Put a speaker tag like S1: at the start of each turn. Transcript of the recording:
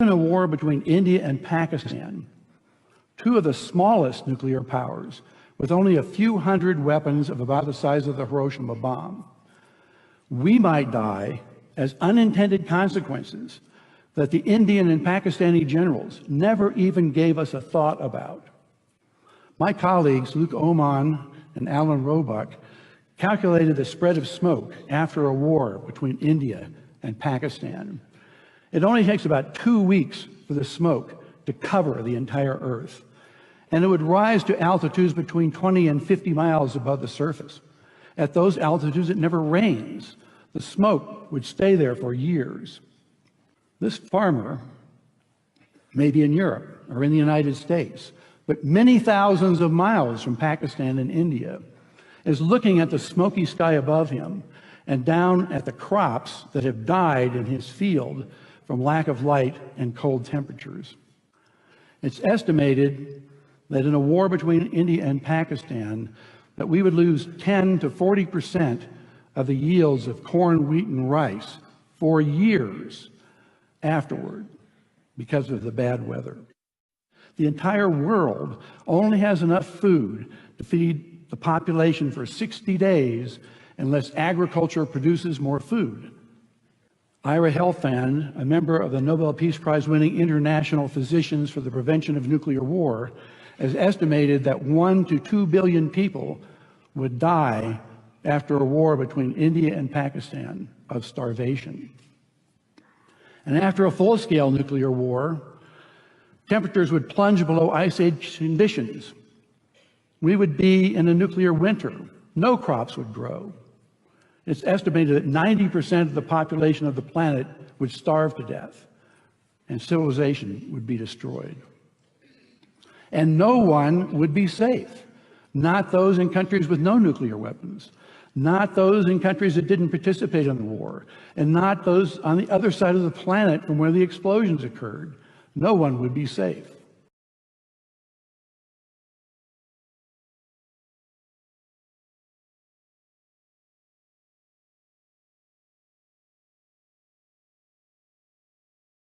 S1: in a war between India and Pakistan, two of the smallest nuclear powers, with only a few hundred weapons of about the size of the Hiroshima bomb, we might die as unintended consequences that the Indian and Pakistani generals never even gave us a thought about. My colleagues, Luke Oman and Alan Roebuck, calculated the spread of smoke after a war between India and Pakistan. It only takes about 2 weeks for the smoke to cover the entire Earth, and it would rise to altitudes between 20 and 50 miles above the surface. At those altitudes, it never rains. The smoke would stay there for years. This farmer may be in Europe or in the United States, but many thousands of miles from Pakistan and India, is looking at the smoky sky above him and down at the crops that have died in his field from lack of light and cold temperatures. It's estimated that in a war between India and Pakistan, that we would lose 10 to 40% of the yields of corn, wheat, and rice for years afterward because of the bad weather. The entire world only has enough food to feed the population for 60 days unless agriculture produces more food. Ira Helfand, a member of the Nobel Peace Prize-winning International Physicians for the Prevention of Nuclear War, has estimated that 1 to 2 billion people would die after a war between India and Pakistan of starvation. And after a full-scale nuclear war, temperatures would plunge below ice age conditions. We would be in a nuclear winter. No crops would grow. It's estimated that 90% of the population of the planet would starve to death, and civilization would be destroyed. And no one would be safe. Not those in countries with no nuclear weapons, not those in countries that didn't participate in the war, and not those on the other side of the planet from where the explosions occurred. No one would be safe.